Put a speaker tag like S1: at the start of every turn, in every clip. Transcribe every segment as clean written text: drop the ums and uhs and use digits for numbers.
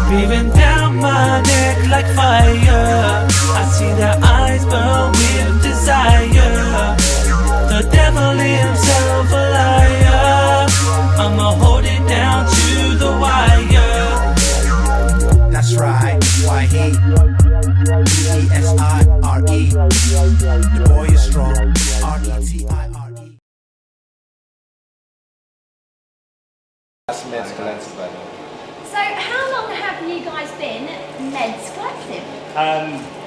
S1: Breathing down my neck like fire, I see their eyes burn with desire. The devil himself a liar, I'ma hold it down to the wire.
S2: That's right, why he E-S-I-R-E. The boy is strong, R-E-T-I-R-E.
S3: That's Meds Collective, by the way.
S4: So how long have you guys been Meds Collective?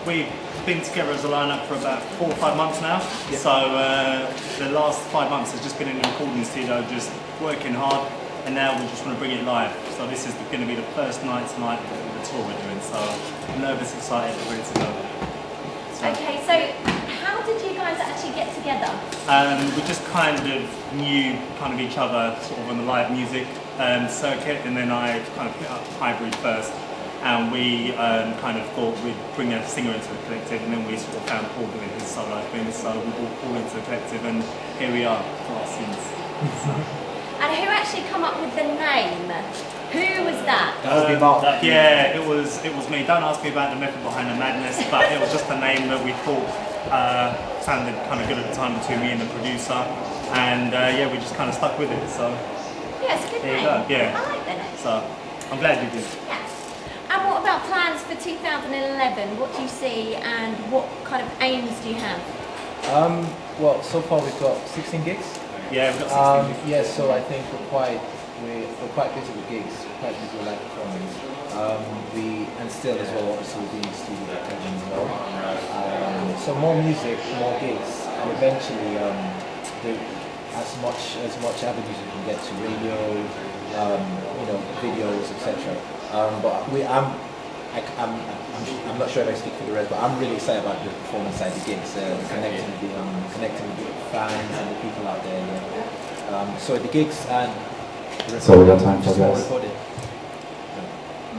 S5: We've been together as a lineup for about 4 or 5 months now.
S3: Yeah.
S5: So the last 5 months has just been in the recording studio, just working hard, and now we just want to bring it live. So this is going to be the first night tonight of the tour we're doing. So I'm nervous, excited, ready to go. So,
S4: Okay, so how did you guys actually get together?
S5: we just kind of knew each other sort of on the live music circuit, and then I kind of hit up Hybrid first, and we kind of thought we'd bring a singer into the collective, and then we sort of found Paul doing his solo thing, so we brought Paul into the collective, and here we are for our sins.
S4: And who actually come up with the name? Who was that?
S5: Yeah, it was me. Don't ask me about the method behind the madness, but it was just a name that we thought sounded kind of good at the time between me and the producer, and yeah, we just kind of stuck with it. So
S4: Yeah, it's a good
S5: there
S4: name.
S5: you go. Yeah.
S4: I like the name.
S5: So I'm glad you did.
S4: Yeah. And what about plans for 2011? What do you see, and what kind of aims do you have?
S3: Well, so far we've got 16 gigs.
S5: Yeah, we've got 16 gigs.
S3: Yeah, so I think we're quite busy with gigs. We're quite busy with live performance. And still as well, obviously we'll be in the studio with Kevin as well. So more music, more gigs, and eventually as much avenues we can get to radio, videos, etc. But I'm not sure if I speak for the rest, but I'm really excited about the performance side of the gigs, connecting with the fans and the people out there. Yeah. So the gigs and
S6: so we got time for this.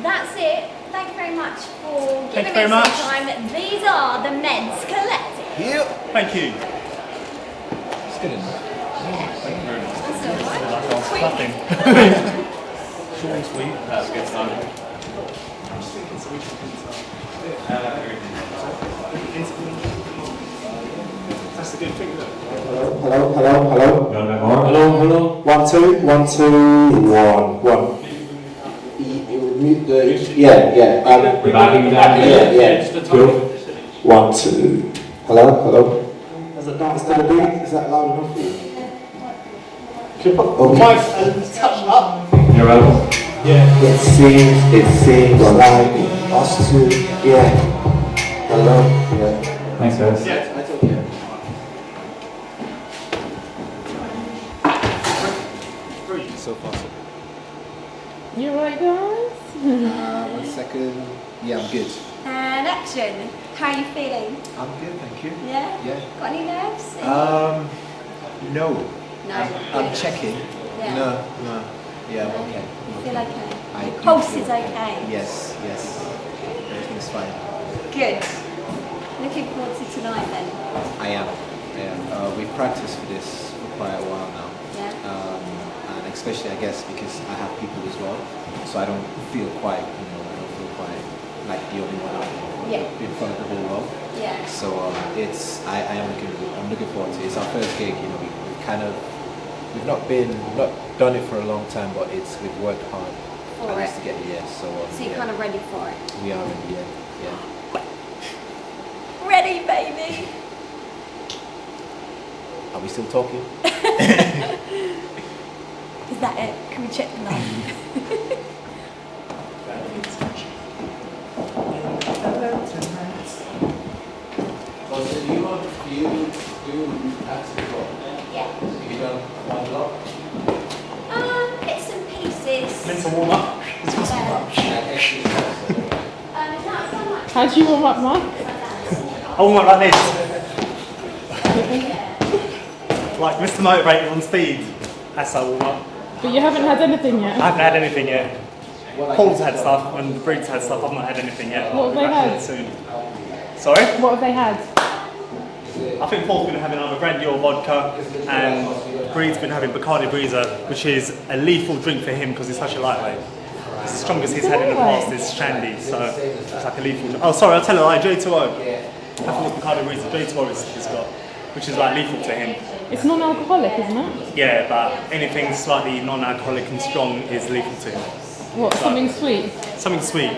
S4: That's it. Thank you very much for
S5: Thank
S4: giving
S5: you very
S4: us
S5: much.
S4: some time. These are the Meds Collective.
S3: Yep.
S5: Thank you.
S3: It's good enough.
S5: Thank you very much.
S4: That's all right.
S5: Like nothing. Short and sweet.
S6: That's good time.
S5: I'm just thinking so we should That's a good thing, isn't it?
S6: Hello. Hello. 1, 2, 1, 2, 1. Mute the. Yeah.
S7: We're backing down.
S6: Yeah. Good. 1, 2. Hello. Has the dance done a beat? Is that loud enough for you? Can you put the mic and touch up?
S7: You're welcome.
S6: Yeah. It seems like us two. Yeah. Hello. Yeah.
S7: Thanks, guys.
S6: Yeah. I told you.
S3: So far, so good.
S8: You right, guys?
S3: 1 second. Yeah, I'm good.
S4: And action. How are you feeling?
S3: I'm good, thank you.
S4: Yeah?
S3: Yeah.
S4: Got any nerves?
S3: No.
S4: No.
S3: I'm checking.
S4: Yeah.
S3: No. Yeah, I'm okay.
S4: You feel okay?
S3: I
S4: Your
S3: do
S4: pulse
S3: feel
S4: is okay?
S3: Yes. Everything's fine.
S4: Good. Looking forward to tonight then?
S3: I am. We've practiced for this for quite a while now.
S4: Yeah.
S3: And especially, I guess, because I have people as well, so I don't feel quite, like the only one out in front of the whole world.
S4: Yeah.
S3: So I'm looking forward to it. It's our first gig. We've not done it for a long time, but we've worked hard
S4: For
S3: at least
S4: it.
S3: to get here. So
S4: you're kind of ready for it?
S3: we are ready. Yeah.
S4: Ready, baby!
S3: Are we still talking?
S4: Is that it? Can we check the line?
S3: Do you actually go?
S4: Yeah.
S3: You done one block?
S4: Bits and pieces.
S5: Mental warm up.
S4: Not so much.
S8: How do you warm up, Mark?
S5: I warm up like this. Like Mr. Motivated on speed. That's how I warm up.
S8: But you haven't had anything
S5: I
S8: yet.
S5: haven't had anything yet. Paul's had stuff and the Breed's had stuff. I've not had anything yet.
S8: What have they had?
S5: Soon. Sorry?
S8: What have they had?
S5: I think Paul's been having either brandy or vodka, and Breed's been having Bacardi Breezer, which is a lethal drink for him because he's such a lightweight. It's the strongest he's had in the past is Shandy, so it's like a lethal drink. Oh, sorry, I'll tell you, like J2O. I thought it was Bacardi Breezer. J2O he's got, which is like lethal to him.
S8: It's non-alcoholic, isn't it?
S5: Yeah, but anything slightly non-alcoholic and strong is lethal to him.
S8: What, something sweet?
S5: Something sweet.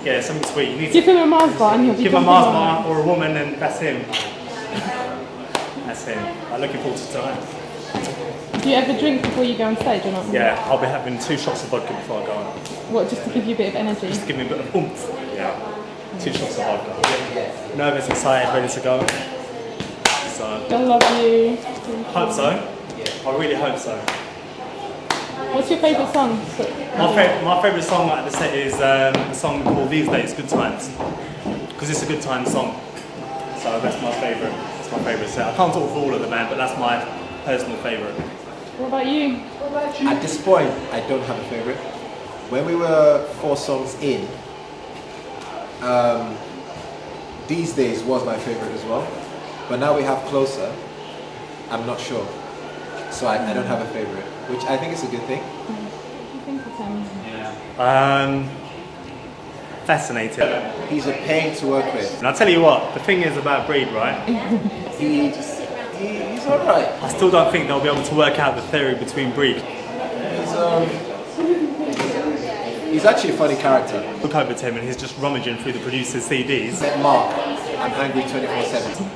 S5: Yeah, something sweet. You need
S8: Give him a Mars bar and he'll be
S5: give him a
S8: jumping
S5: Mars
S8: around.
S5: bar or a woman, and that's him. That's him. I'm looking forward to tonight.
S8: Do you ever drink before you go on stage or not?
S5: Yeah, I'll be having 2 shots of vodka before I go on.
S8: What, just to give you a bit of energy?
S5: Just to give me a bit of oomph. Yeah. 2 shots of vodka. Nervous, excited, ready to go. So.
S8: I love you.
S5: Hope so. I really hope so.
S8: What's your favourite song?
S5: My favourite song at the set is a song called These Days, Good Times. Because it's a good time song. So that's my favourite. It's my favourite set. I can't talk for all of the band, but that's my personal favourite.
S8: What about you?
S3: At this point, I don't have a favourite. When we were 4 songs in, These Days was my favourite as well. But now we have Closer, I'm not sure. So I don't have a favourite, which I think is a good thing.
S8: What do you think of him?
S5: Fascinating.
S3: He's a pain to work with.
S5: And I'll tell you what, the thing is about Breed, right?
S3: He's alright.
S5: I still don't think they'll be able to work out the theory between Breed.
S3: He's actually a funny character.
S5: Look over to him and he's just rummaging through the producer's CDs.
S3: Mark, I'm angry 24/7.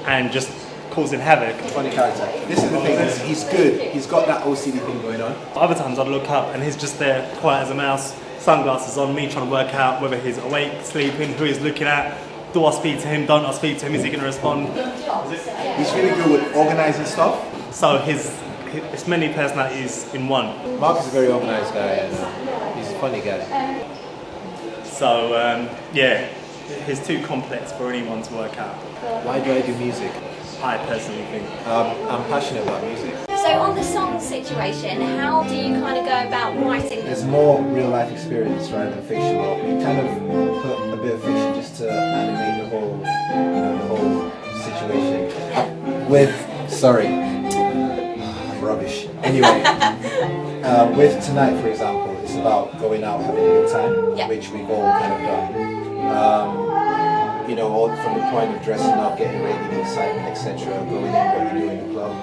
S5: And just causing havoc.
S3: Funny character. This is the thing, he's good. He's got that OCD thing going on.
S5: Other times I'd look up and he's just there, quiet as a mouse, sunglasses on, me trying to work out whether he's awake, sleeping, who he's looking at. Do I speak to him? Don't I speak to him? Is he going to respond?
S3: He's really good with organising stuff.
S5: So it's many personalities in one.
S3: Mark is a very organised guy and he's a funny guy.
S5: So yeah, he's too complex for anyone to work out.
S3: Why do I do music?
S5: I personally think.
S3: I'm passionate about music.
S4: So on the song situation, how do you kind of go about writing them?
S3: There's more real life experience rather than fictional. We kind of put a bit of fiction just to animate the whole situation. I'm rubbish. Anyway, with Tonight, for example, it's about going out having a good time, which we've all kind of done. All from the point of dressing up, getting ready, the excitement, etc., going in, what you do in the club.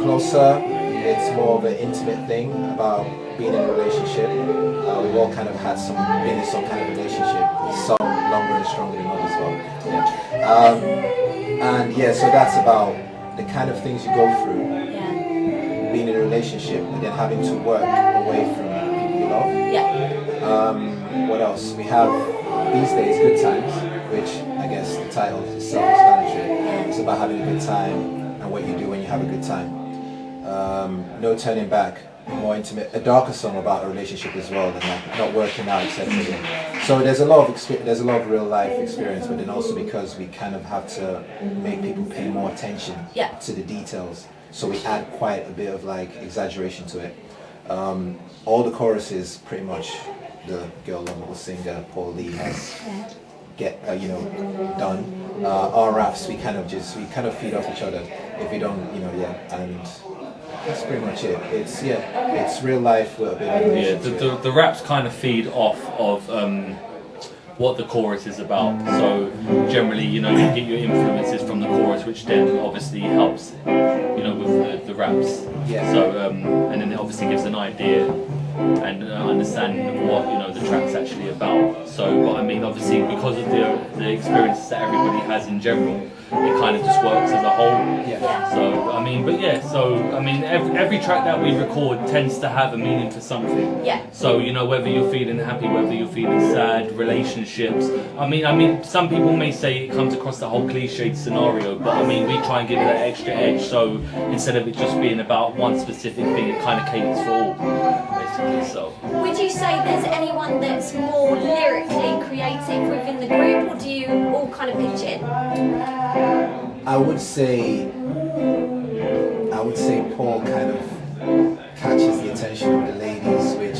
S3: Closer, it's more of an intimate thing about being in a relationship. We've all kind of been in some kind of relationship, some longer and stronger than others. So that's about the kind of things you go through, being in a relationship and then having to work away from people you love. What else? We have These Days, Good Times, which I guess the title is self-explanatory. It's about having a good time and what you do when you have a good time. No Turning Back, more intimate, a darker song about a relationship as well, than not working out, etc. So there's a lot of real life experience, but then also because we kind of have to make people pay more attention to the details, so we add quite a bit of exaggeration to it. All the choruses, pretty much, the girl lovable singer Paul Lee has done. Our raps, we kind of feed off each other. If we don't, and that's pretty much it. It's real life with a bit of relationship.
S9: The raps kind of feed off of what the chorus is about. So generally, you get your influences from the chorus, which then obviously helps, with the raps.
S3: Yeah.
S9: So and then it obviously gives an idea and understanding of what the track's actually about. So, but I mean, obviously, because of the experiences that everybody has in general, it kind of just works as a whole. So I mean, every track that we record tends to have a meaning for something. So whether you're feeling happy, whether you're feeling sad, relationships. I mean, some people may say it comes across the whole cliched scenario, but I mean, we try and give it that extra edge. So instead of it just being about one specific thing, it kind of caters for all, basically. So.
S4: Would you say there's anyone that's more lyrically creative within the group, or do you all kind of pitch in?
S3: I would say Paul kind of catches the attention of the ladies with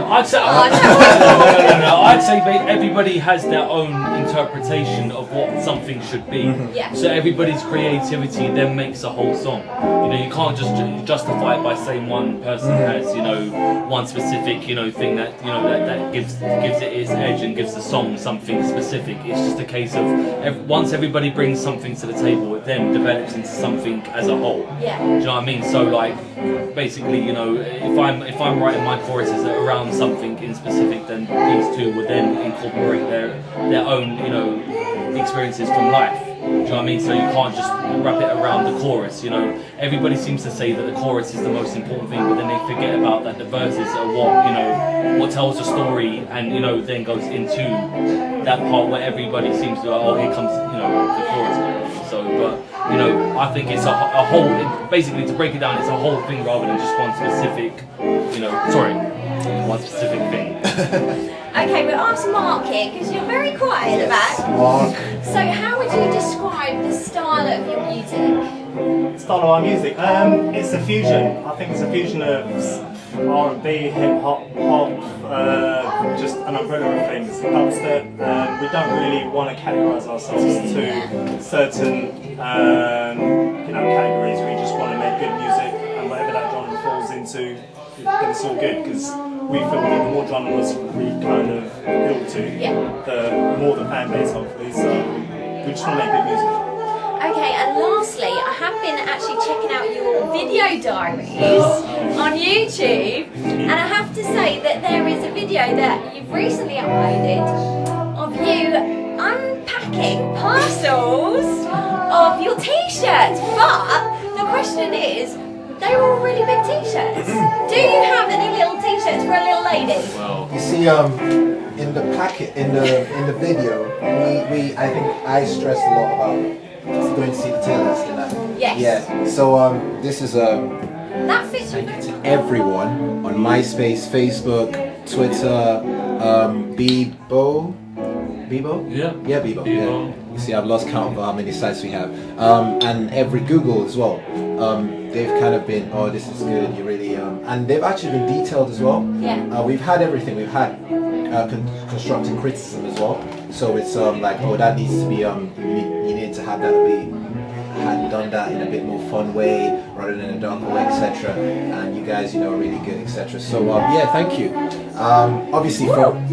S9: I'd say, I'd say everybody has their own interpretation of what something should be.
S4: Yeah.
S9: So everybody's creativity then makes a whole song. You know, you can't just justify it by saying one person has, you know, one specific, you know, thing that, you know, that gives it its edge and gives the song something specific. It's just a case of once everybody brings something to the table, it then develops into something as a whole.
S4: Yeah.
S9: Do you know what I mean? So like, basically, you know, if I'm writing my choruses around something in specific, then these two would then incorporate their own, you know, experiences from life. Do you know what I mean? So you can't just wrap it around the chorus. You know, everybody seems to say that the chorus is the most important thing, but then they forget about that the verses are what, you know, what tells the story, and you know, then goes into that part where everybody seems to, oh, here comes, you know, the chorus. So, but you know, I think it's a whole. Basically, to break it down, it's a whole thing rather than just one specific, you know, one specific thing.
S4: Okay, we'll ask Mark here because you're very quiet at the back.
S6: Mark.
S4: So, how would you describe the style of your music?
S5: Style of our music? It's a fusion. I think it's a fusion of R&B, hip hop, pop, just an umbrella of things. Dubstep. We don't really want to categorise ourselves to certain you know, categories. We just want to make good music, and whatever that genre falls into, then it's all good, because we feel that the more genres we kind of appeal to, the more the fan base hopefully. So we just want to make good music.
S4: Okay, and lastly, I have been actually checking out your video diaries on YouTube, and I have to say that there is a video that you've recently uploaded of you unpacking parcels of your t-shirts, but the question is, they're all really big t-shirts. Do you have any little t-shirts for a little lady?
S9: Well,
S3: You see, in the packet, in the video, I think I stressed a lot about going to see the tailors, didn't I?
S4: Yes.
S3: Yeah. So this is a
S4: That fits you
S3: thank you
S4: very
S3: to
S4: well.
S3: everyone on MySpace, Facebook, Twitter, Bebo.
S9: yeah.
S3: Yeah, Bebo. Yeah. You see, I've lost count of how many sites we have, and every Google as well. They've kind of been, oh, this is good. You really, and they've actually been detailed as well.
S4: Yeah.
S3: We've had everything. We've had constructive criticism as well. So it's like, oh, that needs to be, you need to have that be had done that in a bit more fun way rather than a darker way, etc. And you guys, you know, are really good, etc. So yeah, thank you. Obviously from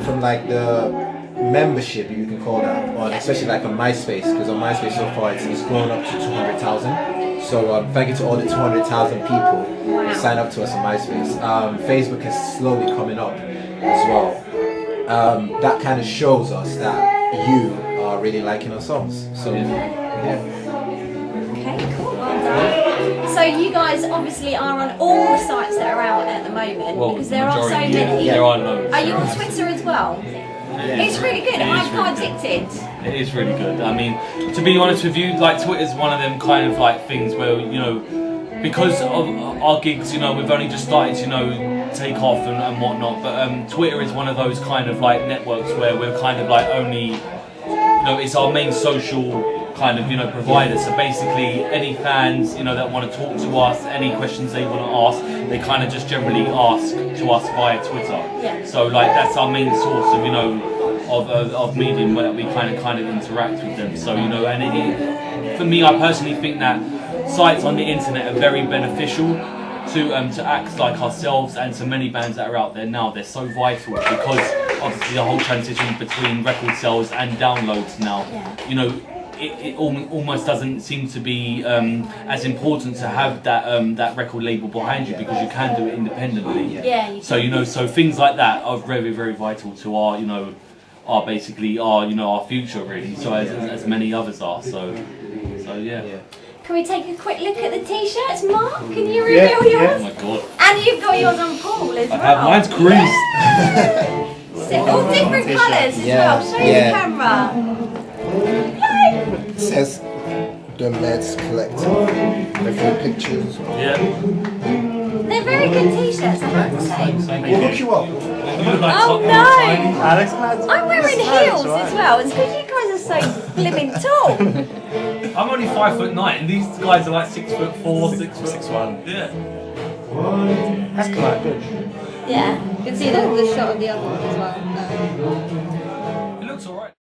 S3: from like the membership, you can call that, or especially like on MySpace, because on MySpace so far it's grown up to 200,000. So thank you to all the 200,000 people who sign up to us on MySpace. Facebook is slowly coming up as well. That kind of shows us that you are really liking our songs. So yeah.
S4: Okay, cool. Well done. So you guys obviously are on all the sites that are out at the moment,
S9: Well,
S4: because there are so
S9: majority,
S4: many.
S9: There are loads.
S4: Are you on Twitter as well? It's really good. I'm quite addicted.
S9: It is really good. I mean, to be honest with you, like Twitter's one of them kind of like things where, you know, because of our gigs, you know, we've only just started to, you know, take off and whatnot, but Twitter is one of those kind of like networks where we're kind of like only, you know, it's our main social kind of, you know, provider. So basically any fans, you know, that want to talk to us, any questions they want to ask, they kind of just generally ask to us via Twitter.
S4: Yeah.
S9: So like that's our main source of, you know, of medium where we kind of interact with them. So, you know, and for me, I personally think that sites on the internet are very beneficial to acts like ourselves and to many bands that are out there now. They're so vital because obviously the whole transition between record sales and downloads now.
S4: Yeah.
S9: You know, it almost doesn't seem to be as important to have that record label behind you, because you can do it independently.
S4: Yeah. You
S9: So, you know, so things like that are very, very vital to our, you know, our basically our, you know, our future really. So as many others are. So yeah.
S4: Can we take a quick look at the t-shirts, Mark? Can you reveal
S9: Oh
S4: yours?
S9: my god.
S4: And you've got yours on Paul as well.
S9: Mine's creased.
S4: All different colours as well. Show the camera.
S6: It says the Meds Collective. A few pictures.
S9: Yeah.
S4: They're very good t-shirts, I have to say.
S6: We'll hook you up.
S9: You look like
S4: Oh
S9: Tiny.
S4: no!
S5: Alex,
S4: I'm wearing heels as well. It's because you guys are so blimmin' tall.
S9: I'm only 5'9", these guys are like 6'4", 6'1". Yeah.
S3: That's quite good.
S8: Yeah, you can see the shot of the other one as well.
S9: It looks alright.